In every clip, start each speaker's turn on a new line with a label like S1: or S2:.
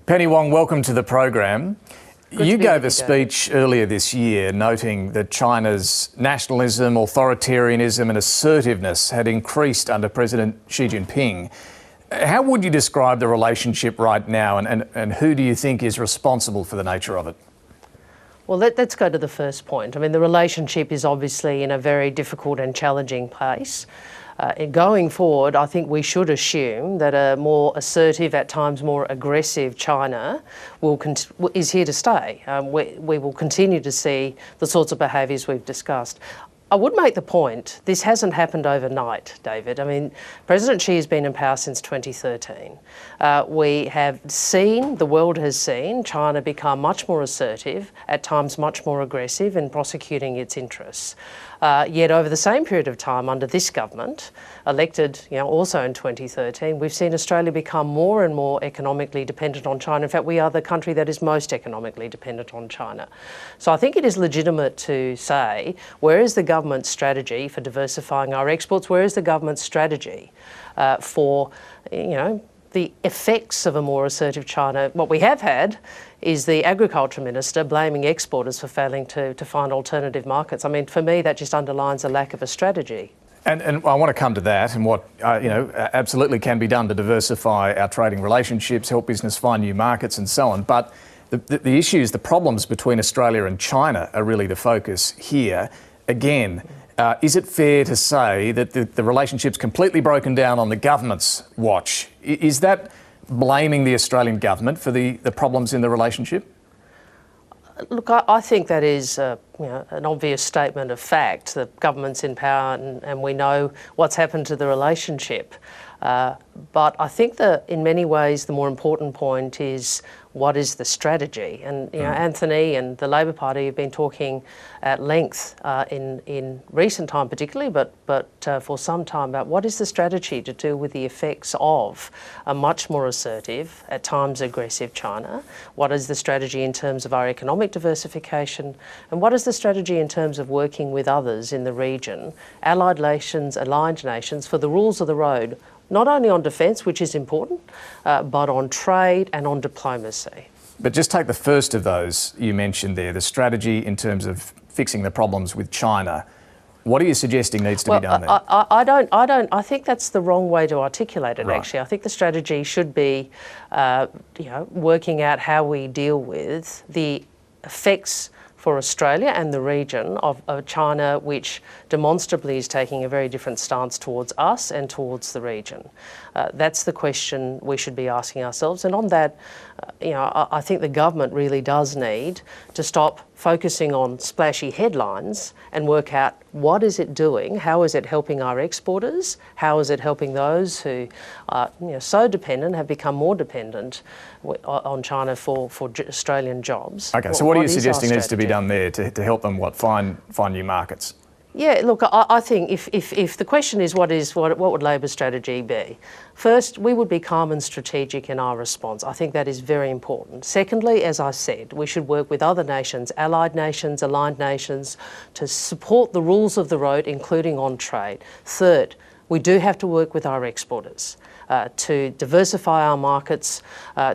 S1: Penny Wong, welcome to the program. You gave a
S2: David.
S1: speech earlier this year noting that China's nationalism, authoritarianism and assertiveness had increased under President Xi Jinping. How would you describe the relationship right now and who do you think is responsible for the nature of it?
S2: Well, let's go to the first point. I mean, the relationship is obviously in a very difficult and challenging place. Going forward, I think we should assume that a more assertive, at times more aggressive China is here to stay. We will continue to see the sorts of behaviours we've discussed. I would make the point, this hasn't happened overnight, David. I mean, President Xi has been in power since 2013. We have seen, the world has seen, China become much more assertive, at times much more aggressive in prosecuting its interests. Yet over the same period of time under this government, elected also in 2013, we've seen Australia become more and more economically dependent on China. In fact, we are the country that is most economically dependent on China. So I think it is legitimate to say, where is the government's strategy for diversifying our exports? Where is the government's strategy for, the effects of a more assertive China? What we have had is the Agriculture Minister blaming exporters for failing to find alternative markets. I mean, for me, that just underlines a lack of a strategy.
S1: And I want to come to that and what absolutely can be done to diversify our trading relationships, help business find new markets and so on. But the issues, the problems between Australia and China are really the focus here. Again, is it fair to say that the relationship's completely broken down on the government's watch? Is that blaming the Australian government for the problems in the relationship?
S2: Look, I think that is an obvious statement of fact. The government's in power and we know what's happened to the relationship. But I think that in many ways the more important point is what is the strategy? And Anthony and the Labor Party have been talking at length in recent time particularly, but for some time about what is the strategy to deal with the effects of a much more assertive, at times aggressive China? What is the strategy in terms of our economic diversification? And what is the strategy in terms of working with others in the region, allied nations, aligned nations, for the rules of the road, not only on defence, which is important, but on trade and on diplomacy.
S1: But just take the first of those you mentioned there, the strategy in terms of fixing the problems with China. What are you suggesting needs to be done there?
S2: I think that's the wrong way to articulate it,
S1: Right.
S2: actually. I think the strategy should be, working out how we deal with the effects for Australia and the region of China, which demonstrably is taking a very different stance towards us and towards the region. That's the question we should be asking ourselves. And on that, I think the government really does need to stop focusing on splashy headlines and work out what is it doing, how is it helping our exporters, how is it helping those who are so dependent, have become more dependent on China for Australian jobs.
S1: Okay, so what are you suggesting needs to be done there to help them find new markets?
S2: Yeah, look, I think if the question is what would Labor's strategy be? First, we would be calm and strategic in our response. I think that is very important. Secondly, as I said, we should work with other nations, allied nations, aligned nations, to support the rules of the road, including on trade. Third, we do have to work with our exporters to diversify our markets,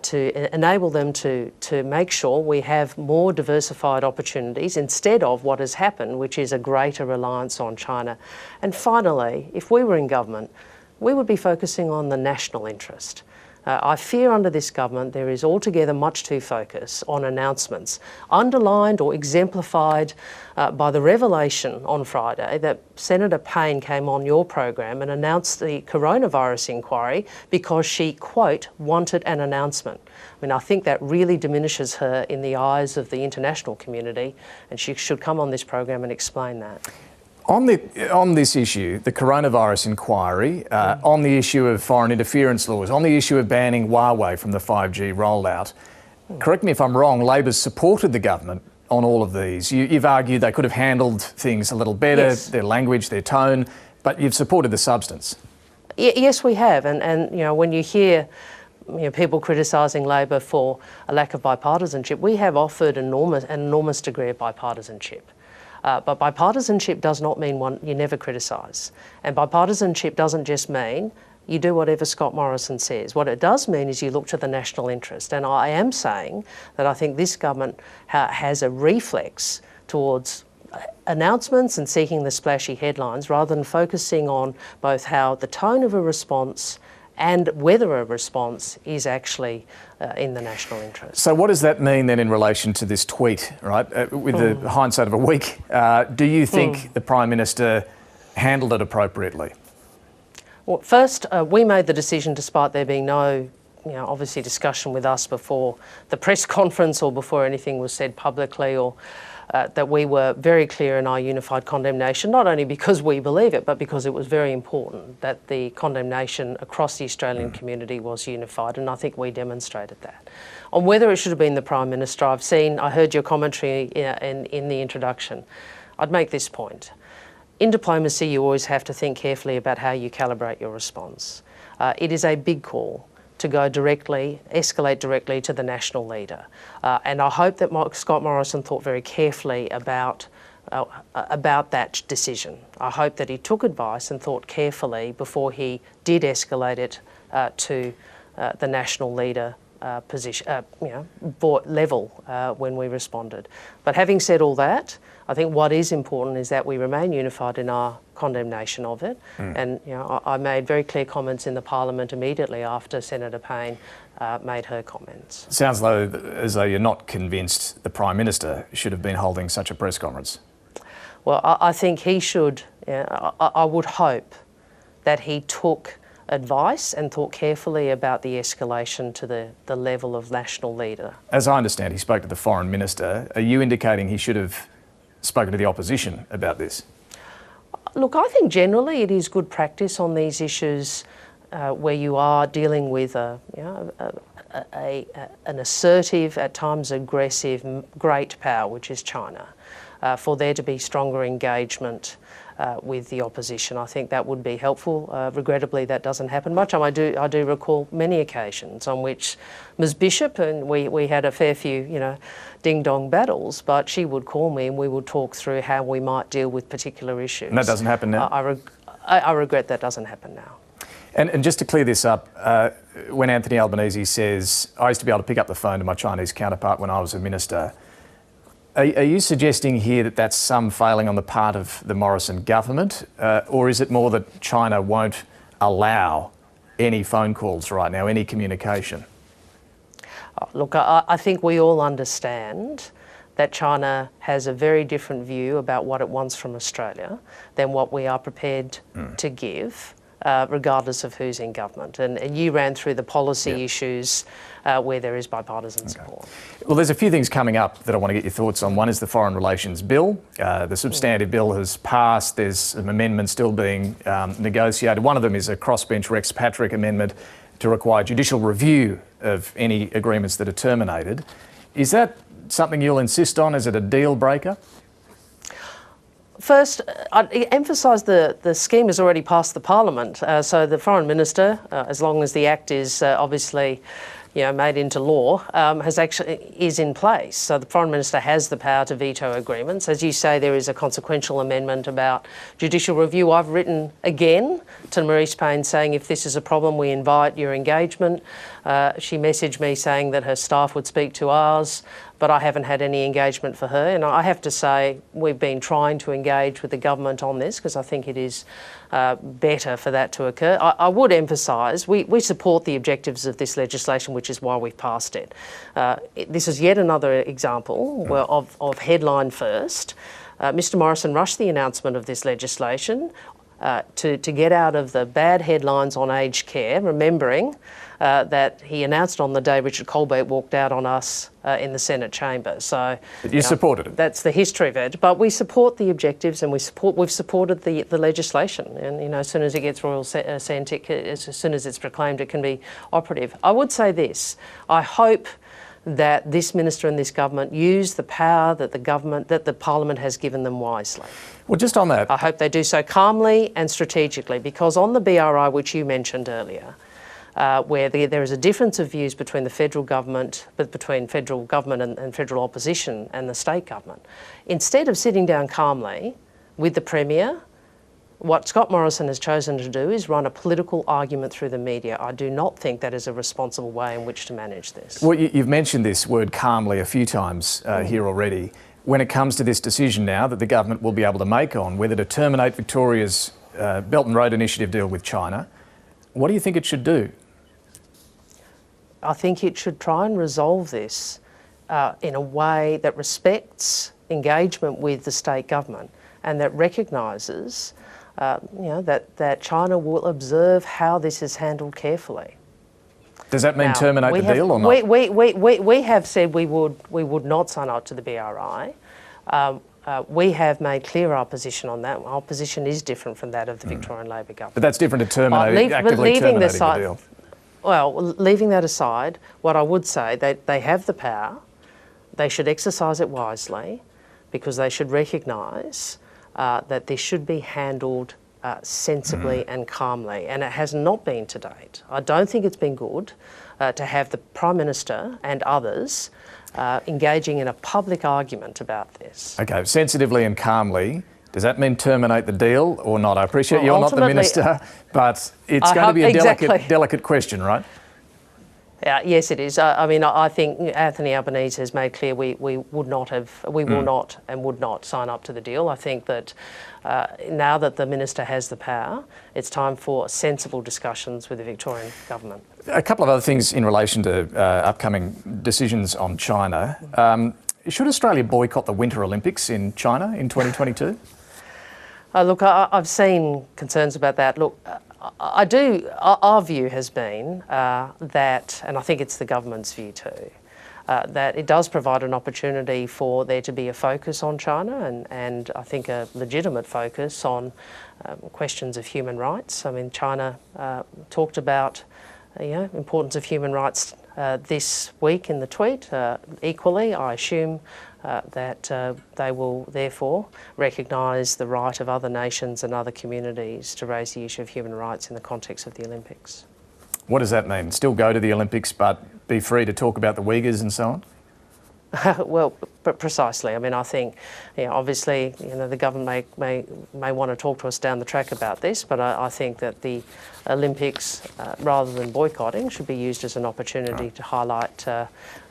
S2: to enable them to make sure we have more diversified opportunities instead of what has happened, which is a greater reliance on China. And finally, if we were in government, we would be focusing on the national interest. I fear under this government there is altogether much too focus on announcements, underlined or exemplified by the revelation on Friday that Senator Payne came on your program and announced the coronavirus inquiry because she, quote, wanted an announcement. I mean, I think that really diminishes her in the eyes of the international community, and she should come on this program and explain that.
S1: On this issue, the coronavirus inquiry, on the issue of foreign interference laws, on the issue of banning Huawei from the 5G rollout, correct me if I'm wrong, Labor's supported the government on all of these. You've argued they could have handled things a little better, yes, their language, their tone, but you've supported the substance.
S2: Yes, we have. And when you hear people criticising Labor for a lack of bipartisanship, we have offered an enormous degree of bipartisanship. But bipartisanship does not mean you never criticise. And bipartisanship doesn't just mean you do whatever Scott Morrison says. What it does mean is you look to the national interest. And I am saying that I think this government has a reflex towards announcements and seeking the splashy headlines rather than focusing on both how the tone of a response and whether a response is actually in the national interest.
S1: So what does that mean then in relation to this tweet, right? With the hindsight of a week, do you think the Prime Minister handled it appropriately?
S2: Well, first, we made the decision, despite there being no, obviously discussion with us before the press conference or before anything was said publicly, or that we were very clear in our unified condemnation, not only because we believe it, but because it was very important that the condemnation across the Australian community was unified, and I think we demonstrated that. On whether it should have been the Prime Minister, I heard your commentary in the introduction. I'd make this point. In diplomacy, you always have to think carefully about how you calibrate your response. It is a big call to go directly, escalate directly to the national leader. And I hope that Scott Morrison thought very carefully about that decision. I hope that he took advice and thought carefully before he did escalate it to the national leader position, level when we responded. But having said all that, I think what is important is that we remain unified in our condemnation of it. And I made very clear comments in the Parliament immediately after Senator Payne made her comments.
S1: Sounds as though you're not convinced the Prime Minister should have been holding such a press conference.
S2: Well, I think he should. I would hope that he took advice and thought carefully about the escalation to the level of national leader.
S1: As I understand, he spoke to the Foreign Minister. Are you indicating he should have spoken to the opposition about this?
S2: Look, I think generally it is good practice on these issues where you are dealing with an assertive, at times aggressive, great power, which is China, for there to be stronger engagement with the opposition. I think that would be helpful. Regrettably, that doesn't happen much. I do recall many occasions on which Ms Bishop, and we had a fair few, ding-dong battles, but she would call me and we would talk through how we might deal with particular issues.
S1: And that doesn't happen now?
S2: I regret that doesn't happen now.
S1: And just to clear this up, when Anthony Albanese says, I used to be able to pick up the phone to my Chinese counterpart when I was a minister, are you suggesting here that that's some failing on the part of the Morrison government, or is it more that China won't allow any phone calls right now, any communication?
S2: Look, I think we all understand that China has a very different view about what it wants from Australia than what we are prepared to give, regardless of who's in government. And you ran through the policy issues where there is bipartisan support.
S1: Well, there's a few things coming up that I want to get your thoughts on. One is the Foreign Relations Bill. The substantive bill has passed. There's some amendments still being negotiated. One of them is a crossbench Rex Patrick amendment to require judicial review of any agreements that are terminated. Is that something you'll insist on? Is it a deal breaker?
S2: First, I'd emphasise the scheme has already passed the Parliament. So the Foreign Minister, as long as the Act is obviously made into law, is in place. So the Foreign Minister has the power to veto agreements. As you say, there is a consequential amendment about judicial review. I've written again to Marise Payne saying if this is a problem, we invite your engagement. She messaged me saying that her staff would speak to ours, but I haven't had any engagement for her. And I have to say we've been trying to engage with the government on this because I think it is better for that to occur. I would emphasise we support the objectives of this legislation, which is why we've passed it. This is yet another example of headline first. Mr Morrison rushed the announcement of this legislation to get out of the bad headlines on aged care, remembering that he announced on the day Richard Colbert walked out on us in the Senate chamber. So
S1: you supported it.
S2: That's the history of it. But we support the objectives and we've supported the legislation. And as soon as it gets royal assent, as soon as it's proclaimed, it can be operative. I would say this: I hope that this minister and this government use the power that the Parliament has given them wisely.
S1: Well, just on that,
S2: I hope they do so calmly and strategically, because on the BRI, which you mentioned earlier, where there is a difference of views between the federal government, between federal government and federal opposition and the state government. Instead of sitting down calmly with the Premier, What Scott Morrison has chosen to do is run a political argument through the media. I do not think that is a responsible way in which to manage this.
S1: Well, you've mentioned this word calmly a few times here already. When it comes to this decision now that the government will be able to make on whether to terminate Victoria's Belt and Road Initiative deal with China, what do you think it should do?
S2: I think it should try and resolve this in a way that respects engagement with the state government and that recognises that China will observe how this is handled carefully.
S1: Does that mean terminate the deal or not?
S2: We have said we would not sign up to the BRI. We have made clear our position on that. Our position is different from that of the Victorian Labor government.
S1: But that's different to actively terminating the deal.
S2: Well, leaving that aside, what I would say, they have the power. They should exercise it wisely because they should recognise that this should be handled sensibly and calmly, and it has not been to date. I don't think it's been good to have the Prime Minister and others engaging in a public argument about this.
S1: Okay, sensitively and calmly, does that mean terminate the deal or not? I appreciate you're not the Minister, but it's going to be a delicate question, right?
S2: Yes, it is. I think Anthony Albanese has made clear we will not and would not sign up to the deal. I think that now that the Minister has the power, it's time for sensible discussions with the Victorian government.
S1: A couple of other things in relation to upcoming decisions on China. Should Australia boycott the Winter Olympics in China in 2022?
S2: Look, I've seen concerns about that. Look, I do. Our view has been that, and I think it's the government's view too, that it does provide an opportunity for there to be a focus on China and I think a legitimate focus on questions of human rights. I mean, China talked about importance of human rights this week in the tweet. Equally, I assume that they will therefore recognise the right of other nations and other communities to raise the issue of human rights in the context of the Olympics.
S1: What does that mean? Still go to the Olympics but be free to talk about the Uyghurs and so on?
S2: Well, precisely. I mean, I think, obviously, the government may want to talk to us down the track about this, but I think that the Olympics, rather than boycotting, should be used as an opportunity to highlight,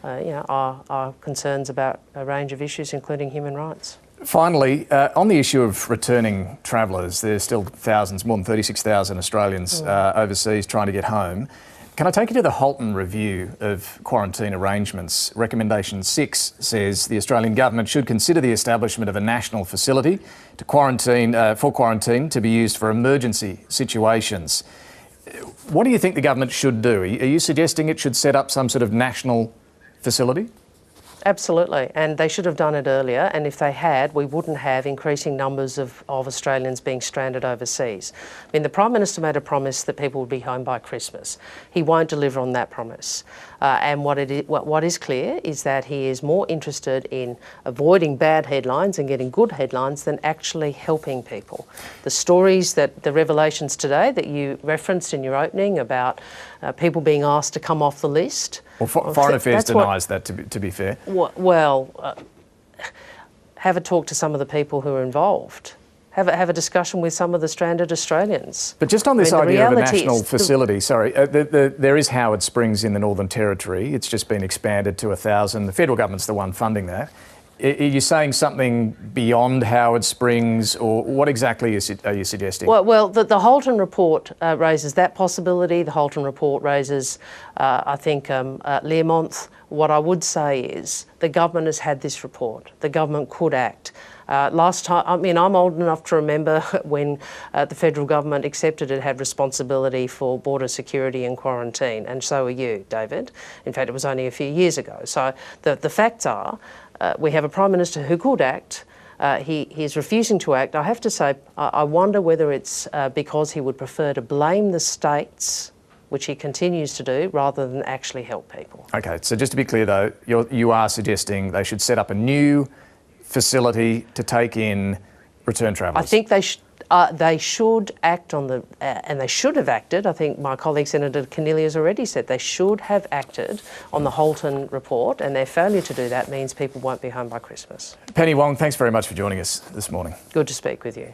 S2: our concerns about a range of issues, including human rights.
S1: Finally, on the issue of returning travellers, there's still thousands, more than 36,000 Australians overseas trying to get home. Can I take you to the Halton Review of Quarantine Arrangements? Recommendation 6 says the Australian Government should consider the establishment of a national facility for quarantine to be used for emergency situations. What do you think the government should do? Are you suggesting it should set up some sort of national facility?
S2: Absolutely, and they should have done it earlier, and if they had, we wouldn't have increasing numbers of Australians being stranded overseas. I mean, the Prime Minister made a promise that people would be home by Christmas. He won't deliver on that promise. And what is clear is that he is more interested in avoiding bad headlines and getting good headlines than actually helping people. The stories the revelations today that you referenced in your opening about people being asked to come off the list.
S1: Well, Foreign Affairs denies that, to be fair.
S2: Well, have a talk to some of the people who are involved. Have a discussion with some of the stranded Australians.
S1: But just on this idea of a national facility, there is Howard Springs in the Northern Territory. It's just been expanded to 1,000. The federal government's the one funding that. Are you saying something beyond Howard Springs, or what exactly are you suggesting?
S2: Well, the Halton report raises that possibility. The Halton report raises, I think, Learmonth. What I would say is the government has had this report. The government could act. Last time, I mean, I'm old enough to remember when the federal government accepted it had responsibility for border security and quarantine, and so are you, David. In fact, it was only a few years ago. So the facts are, we have a Prime Minister who could act. He is refusing to act. I have to say, I wonder whether it's because he would prefer to blame the states, which he continues to do, rather than actually help people. Okay,
S1: so just to be clear though, you are suggesting they should set up a new facility to take in return travellers?
S2: I think they should act on the, and they should have acted. I think my colleague Senator Keneally has already said they should have acted on the Halton report, and their failure to do that means people won't be home by Christmas.
S1: Penny Wong, thanks very much for joining us this morning.
S2: Good to speak with you.